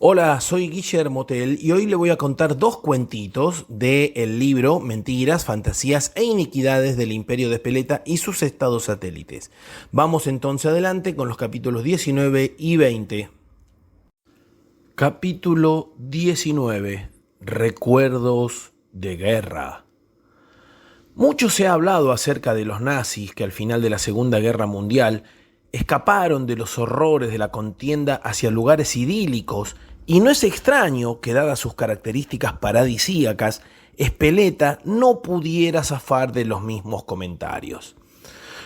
Hola, soy Guillermo Tell y hoy le voy a contar dos cuentitos del libro Mentiras, Fantasías e Iniquidades del Imperio de Speleta y sus estados satélites. Vamos entonces adelante con los capítulos 19 y 20. Capítulo 19. Recuerdos de guerra. Mucho se ha hablado acerca de los nazis que al final de la Segunda Guerra Mundial escaparon de los horrores de la contienda hacia lugares idílicos, y no es extraño que, dadas sus características paradisíacas, Speleta no pudiera zafar de los mismos comentarios.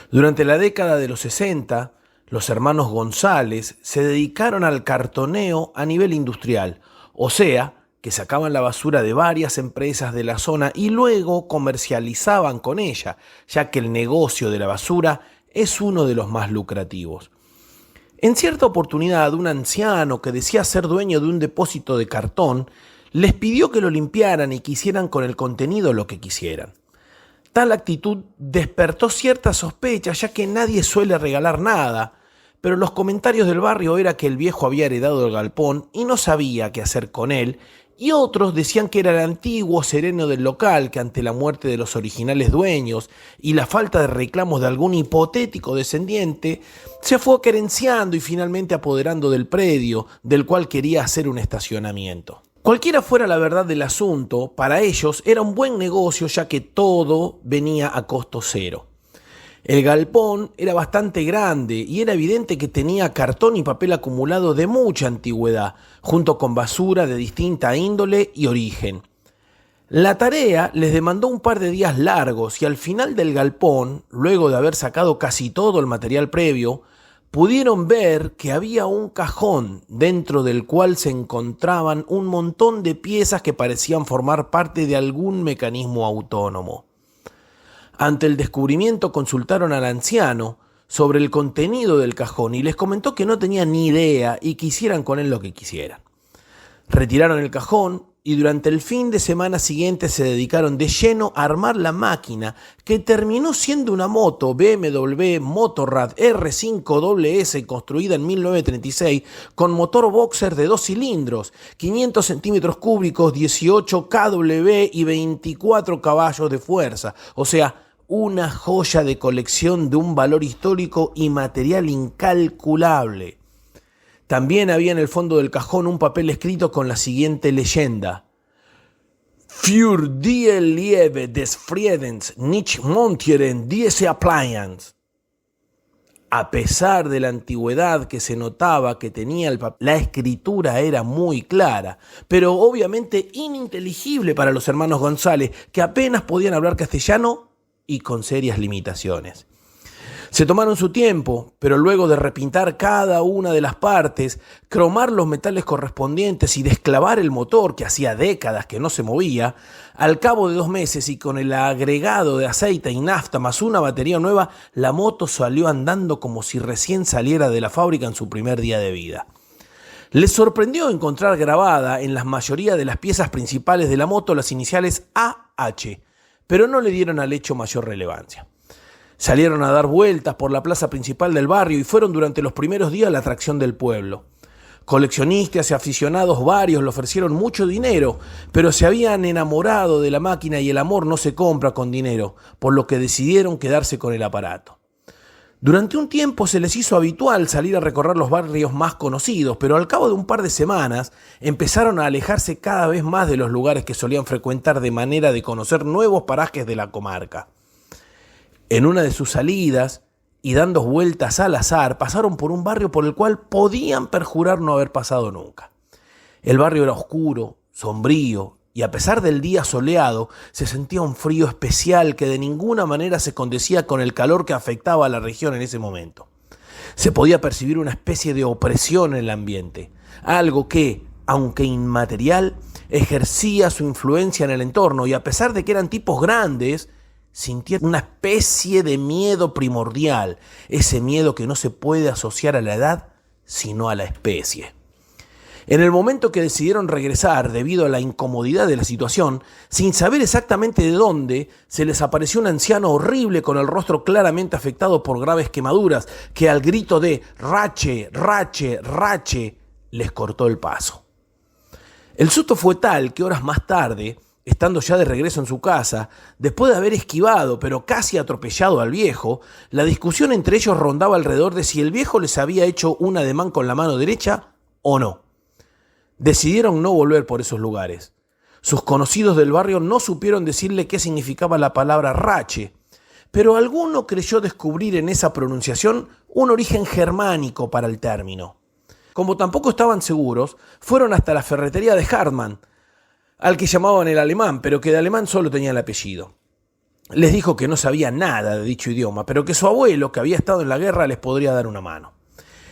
Durante la década de los 60, los hermanos González se dedicaron al cartoneo a nivel industrial, o sea, que sacaban la basura de varias empresas de la zona y luego comercializaban con ella, ya que el negocio de la basura es uno de los más lucrativos. En cierta oportunidad, un anciano que decía ser dueño de un depósito de cartón les pidió que lo limpiaran y que hicieran con el contenido lo que quisieran. Tal actitud despertó cierta sospecha, ya que nadie suele regalar nada, pero los comentarios del barrio era que el viejo había heredado el galpón y no sabía qué hacer con él, y otros decían que era el antiguo sereno del local que, ante la muerte de los originales dueños y la falta de reclamos de algún hipotético descendiente, se fue querenciando y finalmente apoderando del predio del cual quería hacer un estacionamiento. Cualquiera fuera la verdad del asunto, para ellos era un buen negocio, ya que todo venía a costo cero. El galpón era bastante grande y era evidente que tenía cartón y papel acumulado de mucha antigüedad, junto con basura de distinta índole y origen. La tarea les demandó un par de días largos y al final del galpón, luego de haber sacado casi todo el material previo, pudieron ver que había un cajón dentro del cual se encontraban un montón de piezas que parecían formar parte de algún mecanismo autónomo. Ante el descubrimiento consultaron al anciano sobre el contenido del cajón y les comentó que no tenían ni idea y que hicieran con él lo que quisieran. Retiraron el cajón y durante el fin de semana siguiente se dedicaron de lleno a armar la máquina, que terminó siendo una moto BMW Motorrad R5WS construida en 1936 con motor boxer de 2 cilindros, 500 centímetros cúbicos, 18 kW y 24 caballos de fuerza, o sea, una joya de colección de un valor histórico y material incalculable. También había en el fondo del cajón un papel escrito con la siguiente leyenda: Für die Liebe des Friedens nicht montieren diese Appliance. A pesar de la antigüedad que se notaba que tenía el papel, la escritura era muy clara, pero obviamente ininteligible para los hermanos González, que apenas podían hablar castellano y con serias limitaciones. Se tomaron su tiempo, pero luego de repintar cada una de las partes, cromar los metales correspondientes y desclavar el motor, que hacía décadas que no se movía, al cabo de 2 meses y con el agregado de aceite y nafta más una batería nueva, la moto salió andando como si recién saliera de la fábrica en su primer día de vida. Les sorprendió encontrar grabada en la mayoría de las piezas principales de la moto las iniciales AH, pero no le dieron al hecho mayor relevancia. Salieron a dar vueltas por la plaza principal del barrio y fueron durante los primeros días la atracción del pueblo. Coleccionistas y aficionados varios le ofrecieron mucho dinero, pero se habían enamorado de la máquina y el amor no se compra con dinero, por lo que decidieron quedarse con el aparato. Durante un tiempo se les hizo habitual salir a recorrer los barrios más conocidos, pero al cabo de un par de semanas empezaron a alejarse cada vez más de los lugares que solían frecuentar, de manera de conocer nuevos parajes de la comarca. En una de sus salidas, y dando vueltas al azar, pasaron por un barrio por el cual podían perjurar no haber pasado nunca. El barrio era oscuro, sombrío, y a pesar del día soleado, se sentía un frío especial que de ninguna manera se condecía con el calor que afectaba a la región en ese momento. Se podía percibir una especie de opresión en el ambiente, algo que, aunque inmaterial, ejercía su influencia en el entorno, y a pesar de que eran tipos grandes, sintieron una especie de miedo primordial, ese miedo que no se puede asociar a la edad, sino a la especie. En el momento que decidieron regresar, debido a la incomodidad de la situación, sin saber exactamente de dónde, se les apareció un anciano horrible con el rostro claramente afectado por graves quemaduras, que al grito de «Rache, Rache, Rache», les cortó el paso. El susto fue tal que horas más tarde, estando ya de regreso en su casa, después de haber esquivado pero casi atropellado al viejo, la discusión entre ellos rondaba alrededor de si el viejo les había hecho un ademán con la mano derecha o no. Decidieron no volver por esos lugares. Sus conocidos del barrio no supieron decirle qué significaba la palabra rache, pero alguno creyó descubrir en esa pronunciación un origen germánico para el término. Como tampoco estaban seguros, fueron hasta la ferretería de Hartmann, al que llamaban el alemán, pero que de alemán solo tenía el apellido. Les dijo que no sabía nada de dicho idioma, pero que su abuelo, que había estado en la guerra, les podría dar una mano.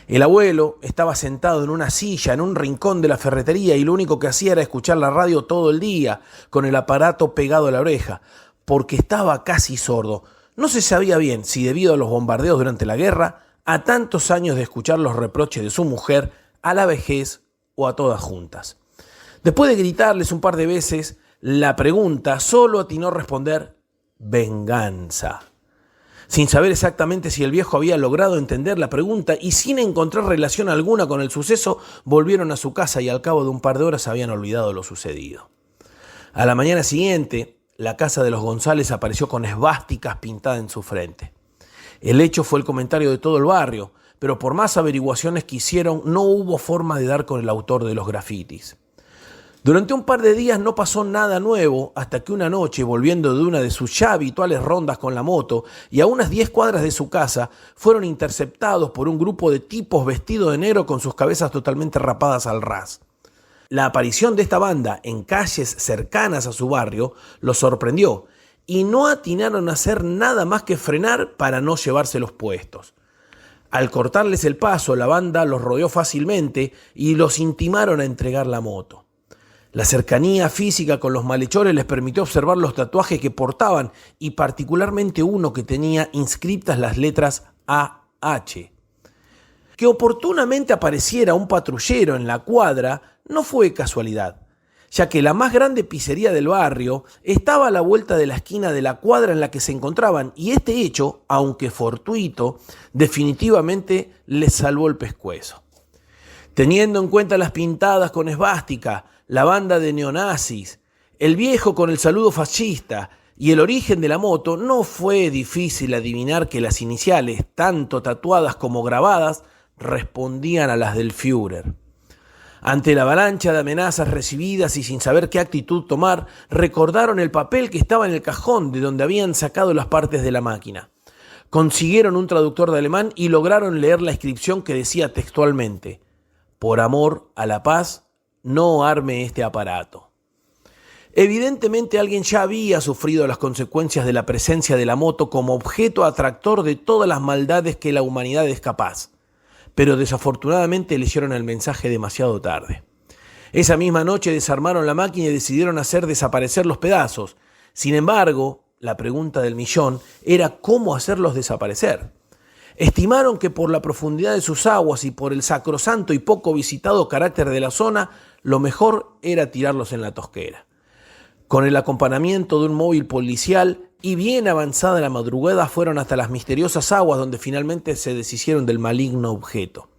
El abuelo estaba sentado en una silla en un rincón de la ferretería y lo único que hacía era escuchar la radio todo el día, con el aparato pegado a la oreja, porque estaba casi sordo. No se sabía bien si debido a los bombardeos durante la guerra, a tantos años de escuchar los reproches de su mujer, a la vejez o a todas juntas. Después de gritarles un par de veces la pregunta, solo atinó a responder venganza. Sin saber exactamente si el viejo había logrado entender la pregunta y sin encontrar relación alguna con el suceso, volvieron a su casa y al cabo de un par de horas habían olvidado lo sucedido. A la mañana siguiente, la casa de los González apareció con esvásticas pintadas en su frente. El hecho fue el comentario de todo el barrio, pero por más averiguaciones que hicieron, no hubo forma de dar con el autor de los grafitis. Durante un par de días no pasó nada nuevo hasta que una noche, volviendo de una de sus ya habituales rondas con la moto y a unas 10 cuadras de su casa, fueron interceptados por un grupo de tipos vestidos de negro con sus cabezas totalmente rapadas al ras. La aparición de esta banda en calles cercanas a su barrio los sorprendió y no atinaron a hacer nada más que frenar para no llevarse los puestos. Al cortarles el paso, la banda los rodeó fácilmente y los intimaron a entregar la moto. La cercanía física con los malhechores les permitió observar los tatuajes que portaban y particularmente uno que tenía inscritas las letras AH. Que oportunamente apareciera un patrullero en la cuadra no fue casualidad, ya que la más grande pizzería del barrio estaba a la vuelta de la esquina de la cuadra en la que se encontraban y este hecho, aunque fortuito, definitivamente les salvó el pescuezo. Teniendo en cuenta las pintadas con esvástica, la banda de neonazis, el viejo con el saludo fascista y el origen de la moto, no fue difícil adivinar que las iniciales, tanto tatuadas como grabadas, respondían a las del Führer. Ante la avalancha de amenazas recibidas y sin saber qué actitud tomar, recordaron el papel que estaba en el cajón de donde habían sacado las partes de la máquina. Consiguieron un traductor de alemán y lograron leer la inscripción que decía textualmente: por amor a la paz, no arme este aparato. Evidentemente alguien ya había sufrido las consecuencias de la presencia de la moto como objeto atractor de todas las maldades que la humanidad es capaz, pero desafortunadamente leyeron el mensaje demasiado tarde. Esa misma noche desarmaron la máquina y decidieron hacer desaparecer los pedazos. Sin embargo, la pregunta del millón era cómo hacerlos desaparecer. Estimaron que por la profundidad de sus aguas y por el sacrosanto y poco visitado carácter de la zona, lo mejor era tirarlos en la Tosquera. Con el acompañamiento de un móvil policial y bien avanzada la madrugada fueron hasta las misteriosas aguas donde finalmente se deshicieron del maligno objeto.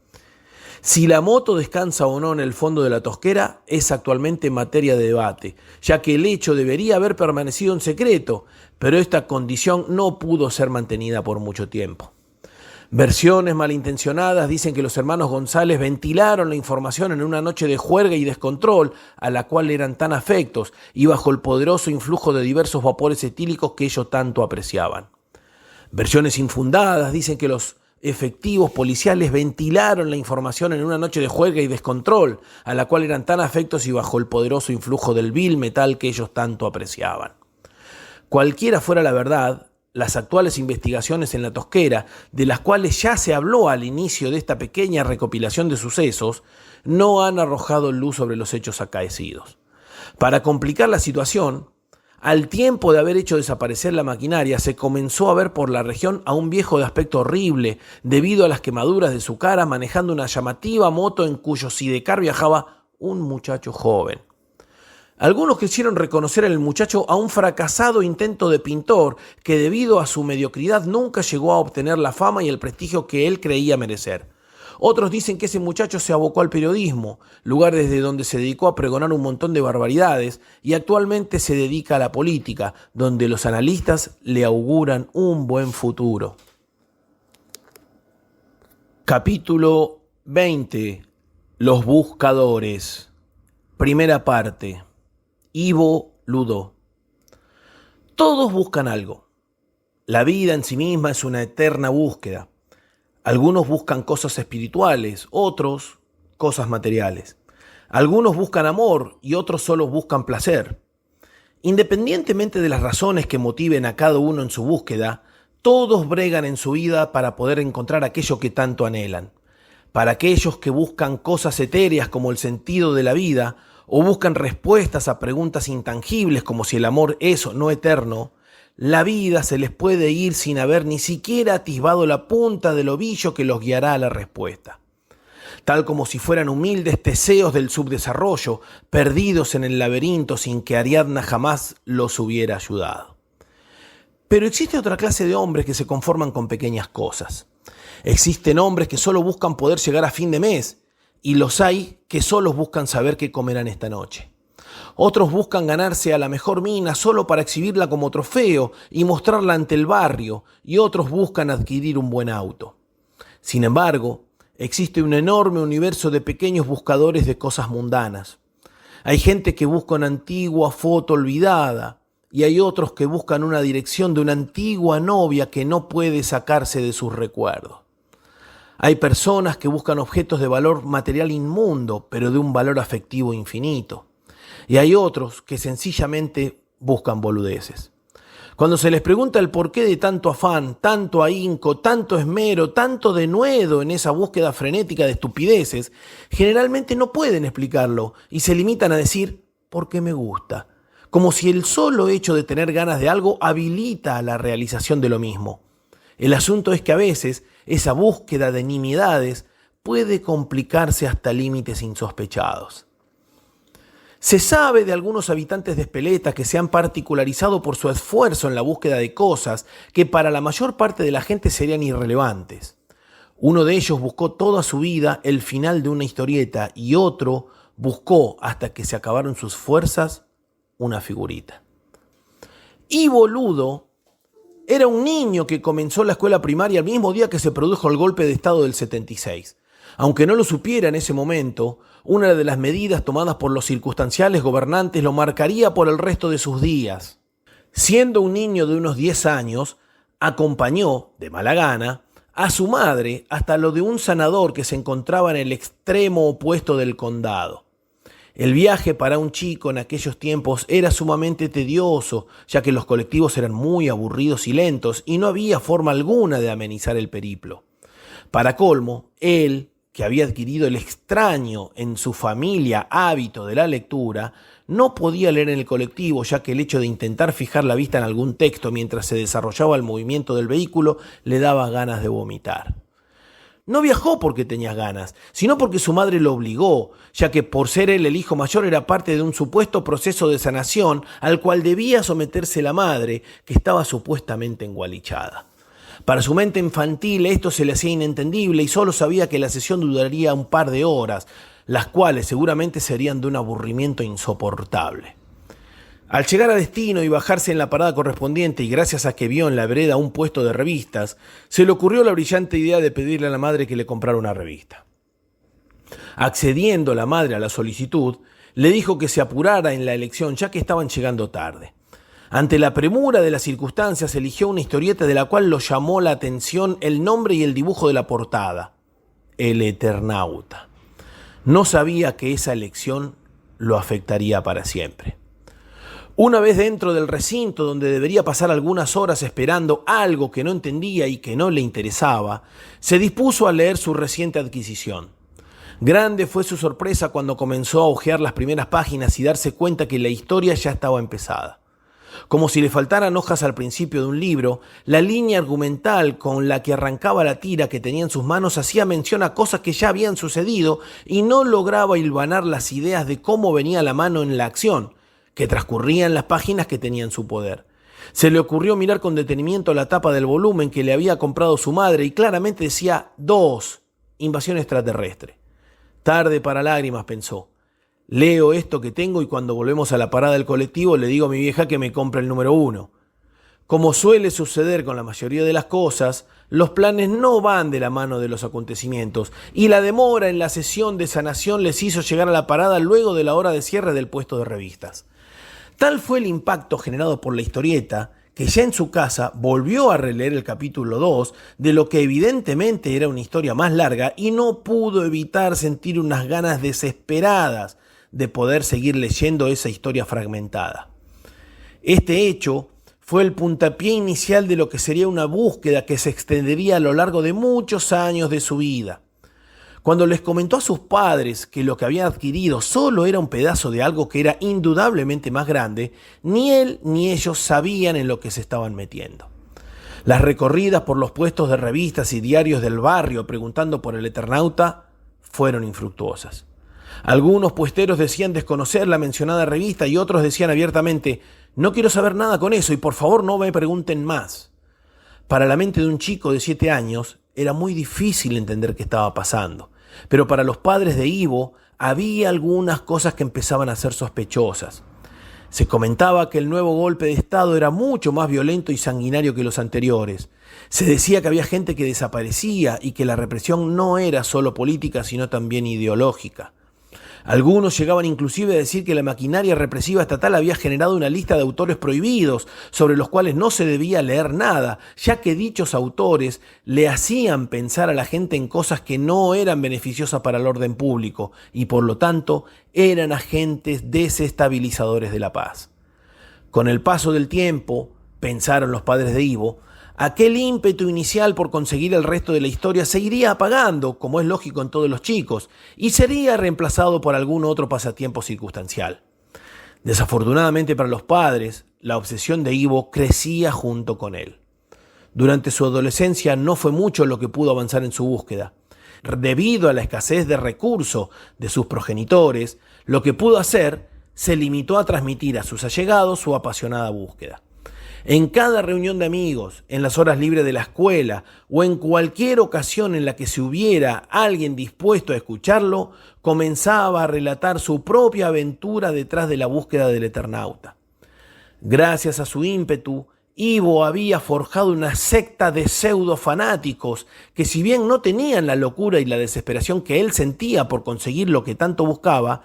Si la moto descansa o no en el fondo de la Tosquera es actualmente materia de debate, ya que el hecho debería haber permanecido en secreto, pero esta condición no pudo ser mantenida por mucho tiempo. Versiones malintencionadas dicen que los hermanos González ventilaron la información en una noche de juerga y descontrol a la cual eran tan afectos y bajo el poderoso influjo de diversos vapores etílicos que ellos tanto apreciaban. Versiones infundadas dicen que los efectivos policiales ventilaron la información en una noche de juerga y descontrol a la cual eran tan afectos y bajo el poderoso influjo del vil metal que ellos tanto apreciaban. Cualquiera fuera la verdad, las actuales investigaciones en la Tosquera, de las cuales ya se habló al inicio de esta pequeña recopilación de sucesos, no han arrojado luz sobre los hechos acaecidos. Para complicar la situación, al tiempo de haber hecho desaparecer la maquinaria, se comenzó a ver por la región a un viejo de aspecto horrible, debido a las quemaduras de su cara, manejando una llamativa moto en cuyo sidecar viajaba un muchacho joven. Algunos quisieron reconocer en el muchacho a un fracasado intento de pintor que debido a su mediocridad nunca llegó a obtener la fama y el prestigio que él creía merecer. Otros dicen que ese muchacho se abocó al periodismo, lugar desde donde se dedicó a pregonar un montón de barbaridades, y actualmente se dedica a la política, donde los analistas le auguran un buen futuro. Capítulo 20. Los buscadores. Primera parte. Ivo Ludo. Todos buscan algo. La vida en sí misma es una eterna búsqueda. Algunos buscan cosas espirituales, otros cosas materiales. Algunos buscan amor y otros solo buscan placer. Independientemente de las razones que motiven a cada uno en su búsqueda, todos bregan en su vida para poder encontrar aquello que tanto anhelan. Para aquellos que buscan cosas etéreas como el sentido de la vida, o buscan respuestas a preguntas intangibles como si el amor es o no eterno, la vida se les puede ir sin haber ni siquiera atisbado la punta del ovillo que los guiará a la respuesta. Tal como si fueran humildes teseos del subdesarrollo, perdidos en el laberinto sin que Ariadna jamás los hubiera ayudado. Pero existe otra clase de hombres que se conforman con pequeñas cosas. Existen hombres que solo buscan poder llegar a fin de mes, y los hay que solo buscan saber qué comerán esta noche. Otros buscan ganarse a la mejor mina solo para exhibirla como trofeo y mostrarla ante el barrio, y otros buscan adquirir un buen auto. Sin embargo, existe un enorme universo de pequeños buscadores de cosas mundanas. Hay gente que busca una antigua foto olvidada, y hay otros que buscan una dirección de una antigua novia que no puede sacarse de sus recuerdos. Hay personas que buscan objetos de valor material inmundo, pero de un valor afectivo infinito. Y hay otros que sencillamente buscan boludeces. Cuando se les pregunta el porqué de tanto afán, tanto ahínco, tanto esmero, tanto denuedo en esa búsqueda frenética de estupideces, generalmente no pueden explicarlo y se limitan a decir «porque me gusta», como si el solo hecho de tener ganas de algo habilita a la realización de lo mismo. El asunto es que a veces esa búsqueda de nimiedades puede complicarse hasta límites insospechados. Se sabe de algunos habitantes de Espeleta que se han particularizado por su esfuerzo en la búsqueda de cosas que para la mayor parte de la gente serían irrelevantes. Uno de ellos buscó toda su vida el final de una historieta y otro buscó, hasta que se acabaron sus fuerzas, una figurita. Ivo Ludo era un niño que comenzó la escuela primaria el mismo día que se produjo el golpe de Estado del 76. Aunque no lo supiera en ese momento, una de las medidas tomadas por los circunstanciales gobernantes lo marcaría por el resto de sus días. Siendo un niño de unos 10 años, acompañó, de mala gana, a su madre hasta lo de un sanador que se encontraba en el extremo opuesto del condado. El viaje para un chico en aquellos tiempos era sumamente tedioso, ya que los colectivos eran muy aburridos y lentos y no había forma alguna de amenizar el periplo. Para colmo, él, que había adquirido el extraño en su familia hábito de la lectura, no podía leer en el colectivo, ya que el hecho de intentar fijar la vista en algún texto mientras se desarrollaba el movimiento del vehículo le daba ganas de vomitar. No viajó porque tenía ganas, sino porque su madre lo obligó, ya que por ser él el hijo mayor era parte de un supuesto proceso de sanación al cual debía someterse la madre, que estaba supuestamente engualichada. Para su mente infantil esto se le hacía inentendible y solo sabía que la sesión duraría un par de horas, las cuales seguramente serían de un aburrimiento insoportable. Al llegar a destino y bajarse en la parada correspondiente y gracias a que vio en la vereda un puesto de revistas, se le ocurrió la brillante idea de pedirle a la madre que le comprara una revista. Accediendo la madre a la solicitud, le dijo que se apurara en la elección ya que estaban llegando tarde. Ante la premura de las circunstancias, eligió una historieta de la cual lo llamó la atención el nombre y el dibujo de la portada: El Eternauta. No sabía que esa elección lo afectaría para siempre. Una vez dentro del recinto, donde debería pasar algunas horas esperando algo que no entendía y que no le interesaba, se dispuso a leer su reciente adquisición. Grande fue su sorpresa cuando comenzó a hojear las primeras páginas y darse cuenta que la historia ya estaba empezada. Como si le faltaran hojas al principio de un libro, la línea argumental con la que arrancaba la tira que tenía en sus manos hacía mención a cosas que ya habían sucedido y no lograba hilvanar las ideas de cómo venía la mano en la acción, que transcurría en las páginas que tenía en su poder. Se le ocurrió mirar con detenimiento la tapa del volumen que le había comprado su madre y claramente decía 2 invasión extraterrestre. Tarde para lágrimas, pensó. Leo esto que tengo y cuando volvemos a la parada del colectivo le digo a mi vieja que me compre el número 1. Como suele suceder con la mayoría de las cosas, los planes no van de la mano de los acontecimientos y la demora en la sesión de sanación les hizo llegar a la parada luego de la hora de cierre del puesto de revistas. Tal fue el impacto generado por la historieta que ya en su casa volvió a releer el capítulo 2 de lo que evidentemente era una historia más larga y no pudo evitar sentir unas ganas desesperadas de poder seguir leyendo esa historia fragmentada. Este hecho fue el puntapié inicial de lo que sería una búsqueda que se extendería a lo largo de muchos años de su vida. Cuando les comentó a sus padres que lo que había adquirido solo era un pedazo de algo que era indudablemente más grande, ni él ni ellos sabían en lo que se estaban metiendo. Las recorridas por los puestos de revistas y diarios del barrio preguntando por el Eternauta fueron infructuosas. Algunos puesteros decían desconocer la mencionada revista y otros decían abiertamente: no quiero saber nada con eso y por favor no me pregunten más. Para la mente de un chico de 7 años era muy difícil entender qué estaba pasando, pero para los padres de Ivo había algunas cosas que empezaban a ser sospechosas. Se comentaba que el nuevo golpe de Estado era mucho más violento y sanguinario que los anteriores. Se decía que había gente que desaparecía y que la represión no era solo política sino también ideológica. Algunos llegaban inclusive a decir que la maquinaria represiva estatal había generado una lista de autores prohibidos sobre los cuales no se debía leer nada, ya que dichos autores le hacían pensar a la gente en cosas que no eran beneficiosas para el orden público y por lo tanto eran agentes desestabilizadores de la paz. Con el paso del tiempo, pensaron los padres de Ivo, aquel ímpetu inicial por conseguir el resto de la historia se iría apagando, como es lógico en todos los chicos, y sería reemplazado por algún otro pasatiempo circunstancial. Desafortunadamente para los padres, la obsesión de Ivo crecía junto con él. Durante su adolescencia no fue mucho lo que pudo avanzar en su búsqueda. Debido a la escasez de recursos de sus progenitores, lo que pudo hacer se limitó a transmitir a sus allegados su apasionada búsqueda. En cada reunión de amigos, en las horas libres de la escuela o en cualquier ocasión en la que se hubiera alguien dispuesto a escucharlo, comenzaba a relatar su propia aventura detrás de la búsqueda del Eternauta. Gracias a su ímpetu, Ivo había forjado una secta de pseudo-fanáticos que, si bien no tenían la locura y la desesperación que él sentía por conseguir lo que tanto buscaba,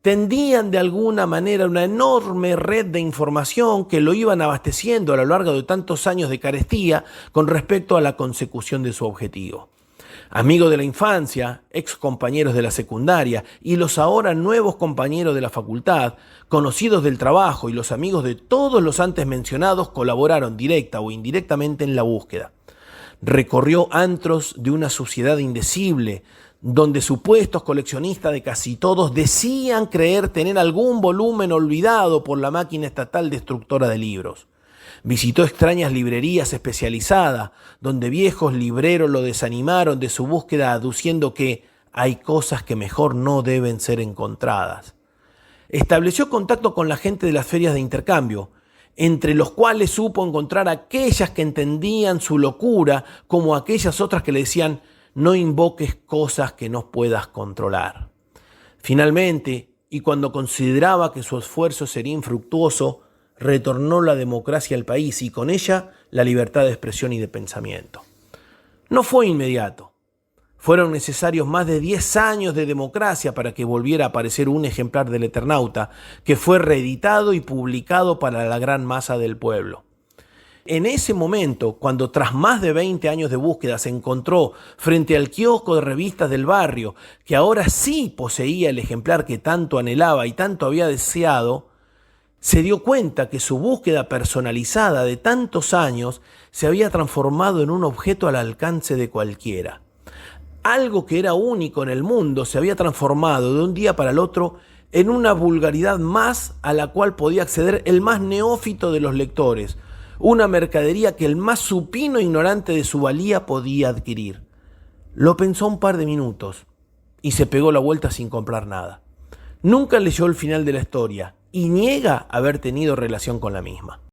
tendían de alguna manera una enorme red de información que lo iban abasteciendo a lo largo de tantos años de carestía con respecto a la consecución de su objetivo. Amigos de la infancia, ex compañeros de la secundaria y los ahora nuevos compañeros de la facultad, conocidos del trabajo y los amigos de todos los antes mencionados colaboraron directa o indirectamente en la búsqueda. Recorrió antros de una suciedad indecible, donde supuestos coleccionistas de casi todos decían creer tener algún volumen olvidado por la máquina estatal destructora de libros. Visitó extrañas librerías especializadas, donde viejos libreros lo desanimaron de su búsqueda aduciendo que hay cosas que mejor no deben ser encontradas. Estableció contacto con la gente de las ferias de intercambio, entre los cuales supo encontrar aquellas que entendían su locura como aquellas otras que le decían: no invoques cosas que no puedas controlar. Finalmente, y cuando consideraba que su esfuerzo sería infructuoso, retornó la democracia al país y con ella la libertad de expresión y de pensamiento. No fue inmediato. Fueron necesarios más de 10 años de democracia para que volviera a aparecer un ejemplar del Eternauta, que fue reeditado y publicado para la gran masa del pueblo. En ese momento, cuando tras más de 20 años de búsqueda se encontró frente al kiosco de revistas del barrio, que ahora sí poseía el ejemplar que tanto anhelaba y tanto había deseado, se dio cuenta que su búsqueda personalizada de tantos años se había transformado en un objeto al alcance de cualquiera. Algo que era único en el mundo se había transformado de un día para el otro en una vulgaridad más a la cual podía acceder el más neófito de los lectores, una mercadería que el más supino ignorante de su valía podía adquirir. Lo pensó un par de minutos y se pegó la vuelta sin comprar nada. Nunca leyó el final de la historia y niega haber tenido relación con la misma.